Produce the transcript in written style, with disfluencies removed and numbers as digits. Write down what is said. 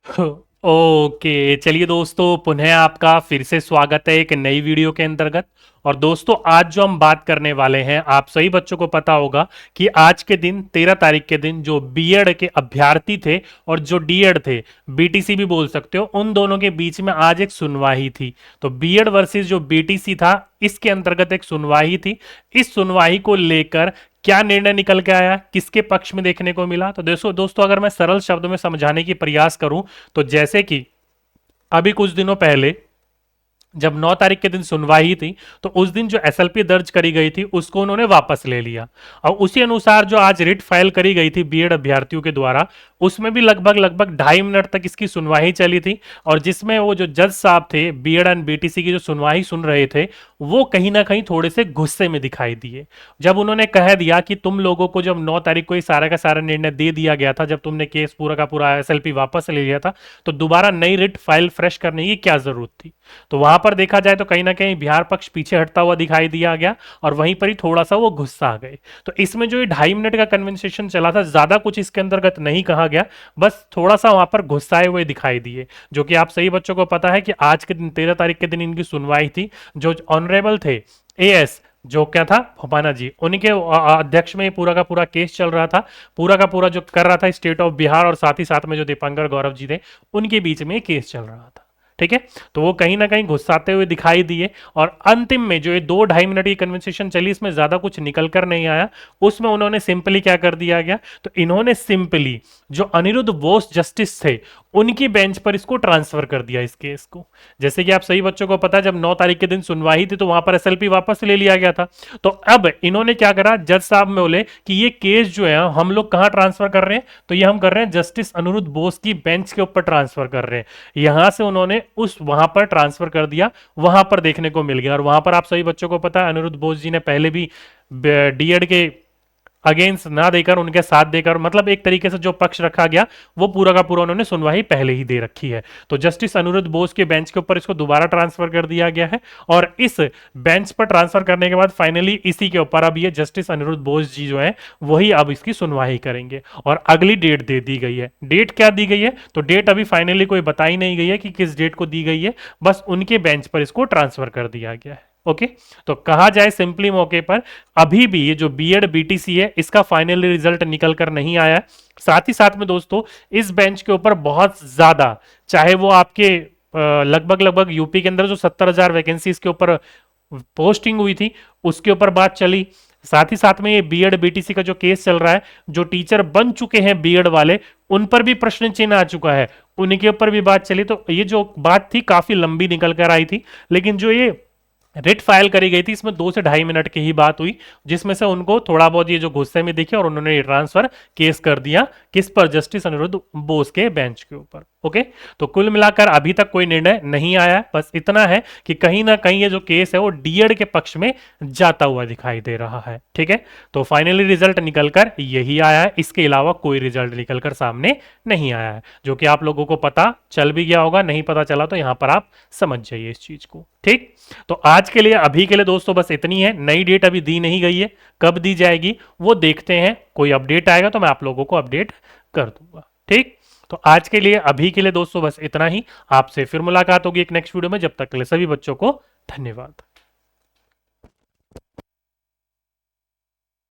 Okay, चलिए दोस्तों, पुनः आपका फिर से स्वागत है एक नई वीडियो के अंतर्गत। और दोस्तों, आज जो हम बात करने वाले हैं, आप सभी बच्चों को पता होगा कि आज के दिन 13 तारीख के दिन जो बीएड के अभ्यर्थी थे और जो डीएड थे, बीटीसी भी बोल सकते हो, उन दोनों के बीच में आज एक सुनवाई थी। तो बीएड वर्सेस जो बीटीसी था, इसके अंतर्गत एक सुनवाई थी। इस सुनवाई को लेकर क्या निर्णय निकल के आया, किसके पक्ष में देखने को मिला, तो दोस्तों दोस्तों अगर मैं सरल शब्द में समझाने की प्रयास करूं, तो जैसे कि अभी कुछ दिनों पहले जब 9 तारीख के दिन सुनवाई थी, तो उस दिन जो एसएलपी दर्ज करी गई थी उसको उन्होंने वापस ले लिया। और उसी अनुसार जो आज रिट फाइल करी गई थी बीएड अभ्यर्थियों के द्वारा, उसमें भी लगभग लगभग 2.5 मिनट तक इसकी सुनवाई चली थी। और जिसमें वो जो जज साहब थे बीएड एंड बीटीसी की जो सुनवाई सुन रहे थे, वो कहीं ना कहीं थोड़े से गुस्से में दिखाई दिए। जब उन्होंने कह दिया कि तुम लोगों को जब 9 तारीख को ये सारा का सारा निर्णय दे दिया गया था, जब तुमने केस पूरा का पूरा एसएलपी वापस ले लिया था, तो दोबारा नई रिट फाइल फ्रेश करने की क्या जरूरत थी। तो वहां पर देखा जाए तो कहीं ना कहीं बिहार पक्ष पीछे हटता हुआ दिखाई दिया गया, और वहीं पर ही थोड़ा सा वो गुस्सा आ गए। तो इसमें जो ये 2.5 मिनट का कन्वर्सेशन चला था, ज्यादा कुछ इसके अंतर्गत नहीं कहा गया, बस थोड़ा सा वहां पर गुस्साए हुए दिखाई दिए। जो कि आप सही बच्चों को पता है कि आज के दिन 13 तारीख के दिन इनकी सुनवाई थी। जो ऑनरेबल थे एएस, जो क्या था, भोपाना जी, उनके अध्यक्ष में पूरा का पूरा केस चल रहा था। पूरा का पूरा जो कर रहा था स्टेट ऑफ बिहार, और साथ ही साथ में जो दीपंकर गौरव जी थे, उनके बीच में केस चल रहा था। ठीक है। तो वो कहीं ना कहीं गुस्साते हुए दिखाई दिए, और अंतिम में जो ये 2-2.5 मिनट की कन्वर्सेशन चली, इसमें ज्यादा कुछ निकल कर नहीं आया। उसमें उन्होंने सिंपली क्या कर दिया गया, तो इन्होंने सिंपली जो अनिरुद्ध बोस जस्टिस थे, उनकी बेंच पर इसको ट्रांसफर कर दिया इस केस को। जैसे कि आप सही बच्चों को पता है, जब 9 तारीख के दिन सुनवाई थी तो वहां पर एसएलपी वापस ले लिया गया था। तो अब इन्होंने क्या करा, जज साहब में बोले कि ये केस जो है हम लोग कहां ट्रांसफर कर रहे हैं, तो ये हम कर रहे हैं जस्टिस अनिरुद्ध बोस की बेंच के ऊपर ट्रांसफर कर रहे हैं। यहां से उन्होंने उस वहां पर ट्रांसफर कर दिया, वहां पर देखने को मिल गया। और वहां पर आप सभी बच्चों को पता है, अनिरुद्ध बोस जी ने पहले भी डीएड के अगेंस्ट ना देकर, उनके साथ देकर, मतलब एक तरीके से जो पक्ष रखा गया वो पूरा का पूरा उन्होंने सुनवाई पहले ही दे रखी है। तो जस्टिस अनिरुद्ध बोस के बेंच के ऊपर इसको दोबारा ट्रांसफर कर दिया गया है, और इस बेंच पर ट्रांसफर करने के बाद फाइनली इसी के ऊपर अब ये जस्टिस अनिरुद्ध बोस जी जो है वही अब इसकी सुनवाई करेंगे। और अगली डेट दे दी गई है। डेट क्या दी गई है, तो डेट अभी फाइनली कोई बताई नहीं गई है कि किस डेट को दी गई है, बस उनके बेंच पर इसको ट्रांसफर कर दिया गया है। ओके। तो कहा जाए सिंपली मौके पर, अभी भी ये जो बीएड बीटीसी है, इसका फाइनली रिजल्ट निकल कर नहीं आया है। साथ ही साथ में दोस्तों, इस बेंच के ऊपर बहुत ज्यादा, चाहे वो आपके लगभग लगभग यूपी के अंदर जो 70,000 वैकेंसी इसके ऊपर पोस्टिंग हुई थी, उसके ऊपर बात चली। साथ ही साथ में ये बीएड बीटीसी का जो केस चल रहा है, जो टीचर बन चुके हैं बीएड वाले, उन पर भी प्रश्न चिन्ह आ चुका है, उनके ऊपर भी बात चली। तो ये जो बात थी काफी लंबी निकल कर आई थी। लेकिन जो ये रिट फाइल करी गई थी, इसमें 2 से 2.5 मिनट की ही बात हुई, जिसमें से उनको थोड़ा बहुत ये जो गुस्से में दिखे, और उन्होंने ट्रांसफर केस कर दिया किस पर, जस्टिस अनिरुद्ध बोस के बेंच के ऊपर। ओके। तो कुल मिलाकर अभी तक कोई निर्णय नहीं आया। बस इतना है कि कहीं ना कहीं ये जो केस है वो डीएड के पक्ष में जाता हुआ दिखाई दे रहा है। ठीक है। तो फाइनली रिजल्ट निकलकर यही आया है, इसके अलावा कोई रिजल्ट निकलकर सामने नहीं आया है, जो कि आप लोगों को पता चल भी गया होगा। नहीं पता चला तो यहां पर आप समझ जाइए इस चीज को। ठीक। तो आज के लिए, अभी के लिए दोस्तों बस इतनी है। नई डेट अभी दी नहीं गई है, कब दी जाएगी वो देखते हैं। कोई अपडेट आएगा तो मैं आप लोगों को अपडेट कर दूंगा। ठीक। तो आज के लिए, अभी के लिए दोस्तों बस इतना ही। आपसे फिर मुलाकात होगी एक नेक्स्ट वीडियो में। जब तक के लिए सभी बच्चों को धन्यवाद।